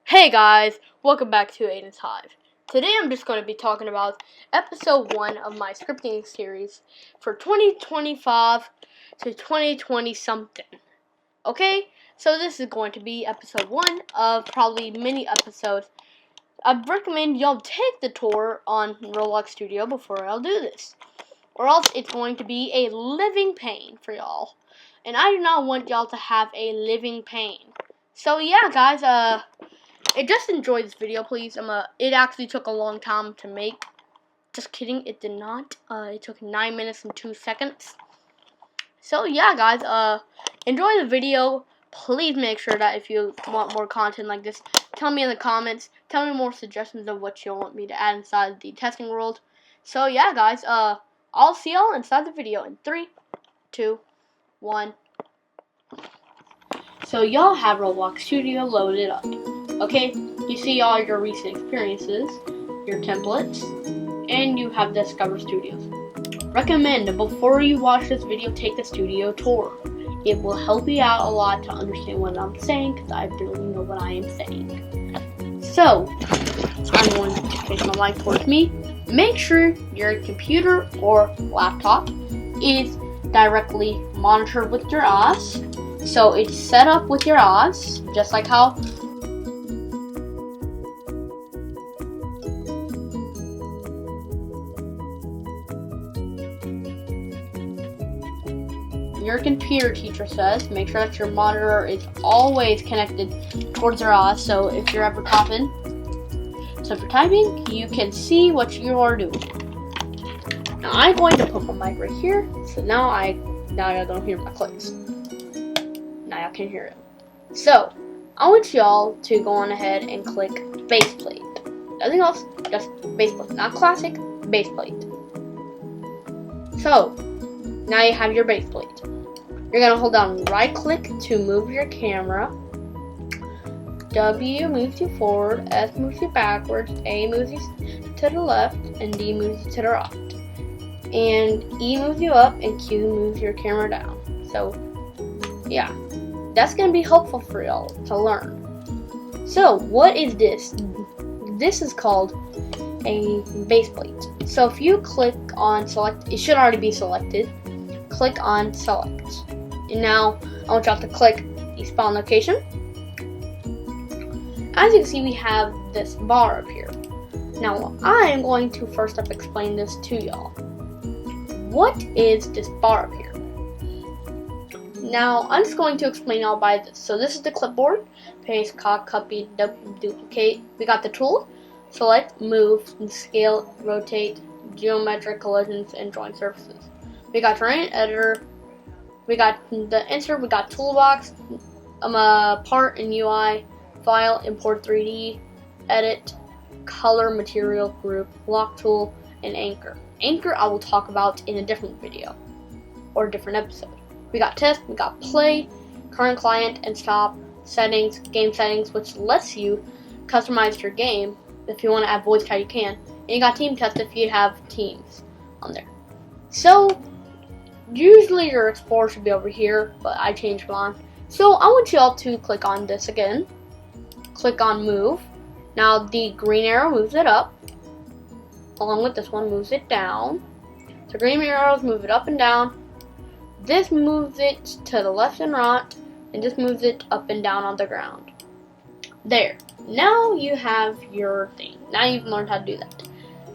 Hey guys, welcome back to Aidenshive. Today I'm just going to be talking about episode 1 of my scripting series for 2025 to 2020 something. Okay, so this is going to be episode 1 of probably many episodes. I recommend y'all take the tour on Roblox Studio before I'll do this, or else it's going to be a living pain for y'all. And I do not want y'all to have a living pain. So yeah guys, just enjoy this video, please. It actually took a long time to make. Just kidding, it did not. It took 9 minutes and 2 seconds. So yeah, guys. Enjoy the video. Please make sure that if you want more content like this, tell me in the comments. Tell me more suggestions of what you want me to add inside the testing world. So yeah, guys. I'll see y'all inside the video in 3, 2, 1. So y'all have Roblox Studio loaded up. Okay, you see all your recent experiences, your templates, and you have Discover Studios. Recommend before you watch this video, take the studio tour. It will help you out a lot to understand what I'm saying, because I barely know what I am saying. So, I'm going to face my mic towards me. Make sure your computer or laptop is directly monitored with your eyes. So it's set up with your eyes, just like how your computer teacher says. Make sure that your monitor is always connected towards your eyes, so if you're ever typing, you can see what you are doing. Now I'm going to put my mic right here, so now I don't hear my clicks. Now I can hear it. So I want y'all to go on ahead and click base plate. Nothing else, just base plate. Not classic, base plate. So now you have your base plate. You're going to hold down right click to move your camera. W moves you forward, S moves you backwards, A moves you to the left, and D moves you to the right. And E moves you up, and Q moves your camera down. So, yeah. That's going to be helpful for y'all to learn. So, what is this? This is called a base plate. So, if you click on select, it should already be selected. Click on select. And now, I want y'all to click the spawn location. As you can see, we have this bar up here. Now, I am going to first up explain this to y'all. What is this bar up here? Now, I'm just going to explain y'all by this. So, this is the clipboard. Paste, copy, duplicate. We got the tool. Select, move, scale, rotate, geometric collisions, and join surfaces. We got terrain editor. We got the insert. We got toolbox, part and UI, file, import 3D, edit, color, material, group, lock tool, and anchor. Anchor I will talk about in a different video or a different episode. We got test, we got play, current client, and stop, settings, game settings, which lets you customize your game. If you want to add voice chat, you can. And you got team test if you have teams on there. So, usually your Explorer should be over here, but I changed mine. So, I want y'all to click on this again. Click on move. Now, the green arrow moves it up. Along with this one, moves it down. So, green arrows move it up and down. This moves it to the left and right, and this moves it up and down on the ground. There. Now you have your thing. Now you've learned how to do that.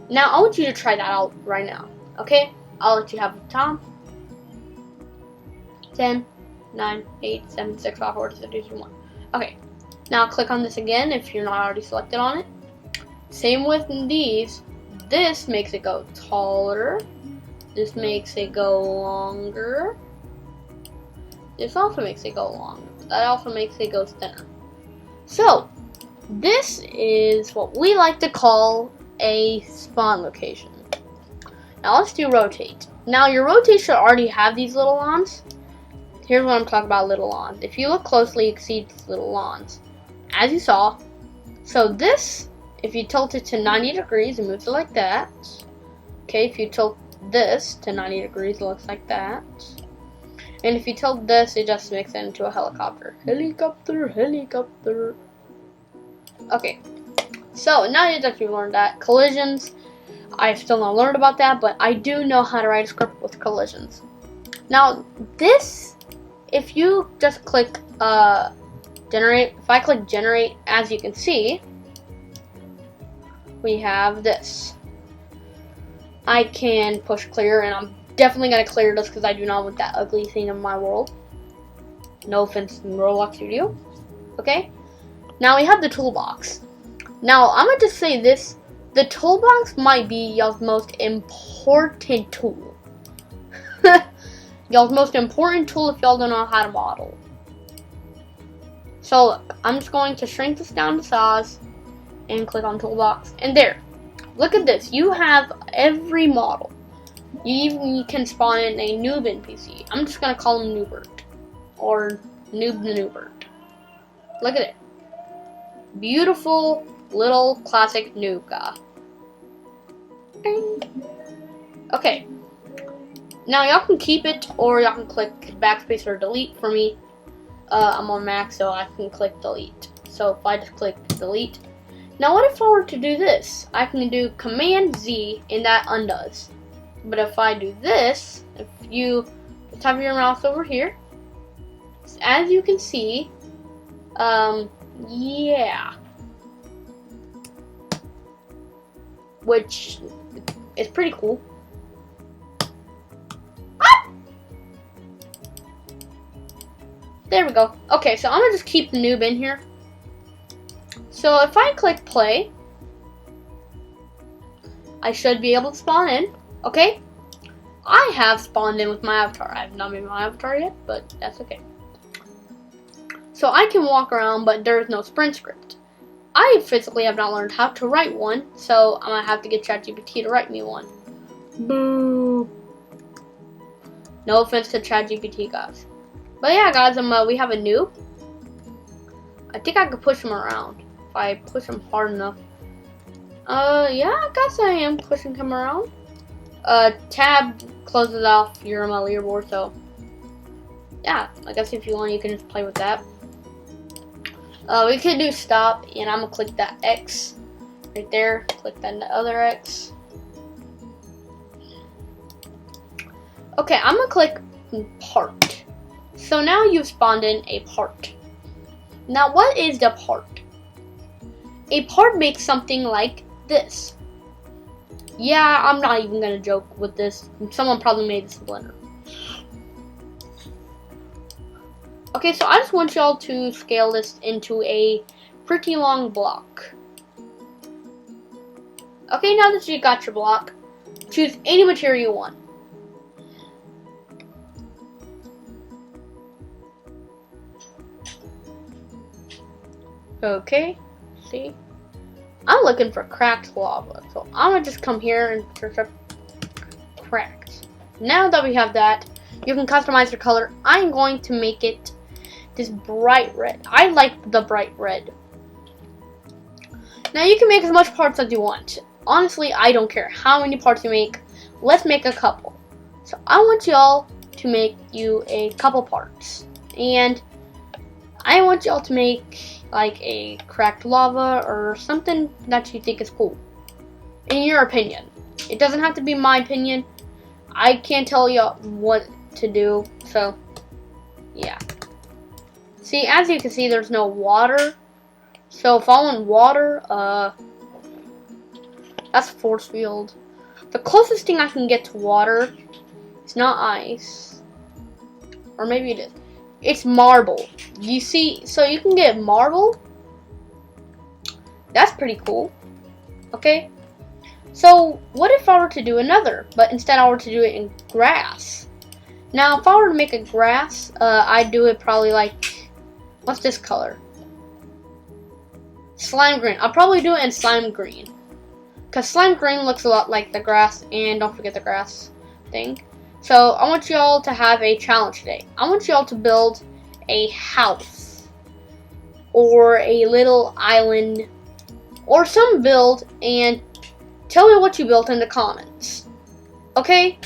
Now I want you to try that out right now. Okay? I'll let you have the time. 10, 9, 8, 7, 6, 5, 4, 3, 2, 1. Okay. Now click on this again if you're not already selected on it. Same with these. This makes it go taller. This makes it go longer. This also makes it go longer. That also makes it go thinner. So, this is what we like to call a spawn location. Now let's do rotate. Now your rotate should already have these little lawns. Here's what I'm talking about, little lawns. If you look closely, you can see these little lawns. As you saw. So this, if you tilt it to 90 degrees, it moves it like that. Okay, if you tilt this to 90 degrees, it looks like that. And if you tilt this, it just makes it into a helicopter. Helicopter, helicopter. Okay, so now that you've learned that, collisions, I've still not learned about that, but I do know how to write a script with collisions. Now, this, if you just click generate, if I click generate, as you can see, we have this. I can push clear, and I'm definitely going to clear this because I do not want that ugly thing in my world. No offense in Roblox Studio. Okay? Now we have the toolbox. Now, I'm going to just say this. The toolbox might be y'all's most important tool. Y'all's most important tool if y'all don't know how to model. So, look. I'm just going to shrink this down to size and click on toolbox. And there. Look at this. You have every model. You even can spawn in a noob NPC. I'm just going to call him Noobert. Or Noob Noobert. Look at it. Beautiful little classic noob guy. Okay. Now y'all can keep it or y'all can click backspace or delete. For me, I'm on Mac, so I can click delete. So if I just click delete. Now what if I were to do this? I can do Command Z and that undoes. But if I do this, if you just have your mouse over here, as you can see, yeah. Which is pretty cool. Ah! There we go. Okay, so I'm gonna just keep the noob in here. So if I click play, I should be able to spawn in. Okay? I have spawned in with my avatar. I have not made my avatar yet, but that's okay. So I can walk around, but there is no sprint script. I physically have not learned how to write one, so I'm gonna have to get ChatGPT to write me one. Boo. No offense to ChatGPT, guys. But yeah, guys, we have a noob. I think I could push him around if I push him hard enough. Yeah, I guess I am pushing him around. Tab closes off your leaderboard, so yeah, I guess if you want, you can just play with that. We could do stop, and I'm gonna click that X right there. Click that other X. Okay, I'm gonna click part. So now you've spawned in a part. Now, what is the part? A part makes something like this. Yeah, I'm not even gonna joke with this. Someone probably made this in Blender. Okay, so I just want y'all to scale this into a pretty long block. Okay, now that you got your block, choose any material you want. Okay, see? I'm looking for cracked lava, so I'm gonna just come here and search up cracked. Now that we have that, you can customize your color. I'm going to make it this bright red. I like the bright red. Now you can make as much parts as you want. Honestly, I don't care how many parts you make. Let's make a couple. So I want y'all to make you a couple parts. And I want y'all to make like a cracked lava or something that you think is cool. In your opinion. It doesn't have to be my opinion. I can't tell y'all what to do. So, yeah. See, as you can see, there's no water. So if I want water, that's force field. The closest thing I can get to water is not ice. Or maybe it is. It's marble. You see, so you can get marble. That's pretty cool. Okay? So, what if I were to do another, but instead I were to do it in grass? Now, if I were to make a grass, I'd do it probably like, what's this color? Slime green. I'll probably do it in slime green. Because slime green looks a lot like the grass, and don't forget the grass thing. So, I want y'all to have a challenge today. I want y'all to build a house. Or a little island. Or some build, and tell me what you built in the comments. Okay?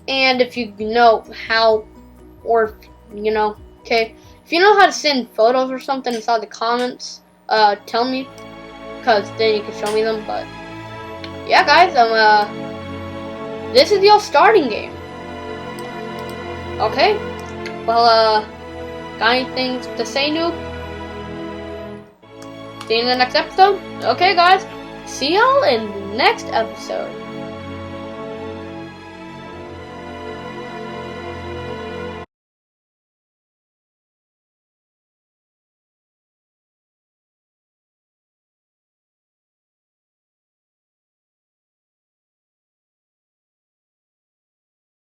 And if you know how, or, you know, okay? If you know how to send photos or something inside the comments, tell me, cause then you can show me them. But yeah, guys, this is your starting game. Okay. Well, got anything to say, noob? See you in the next episode. Okay, guys. See y'all in the next episode.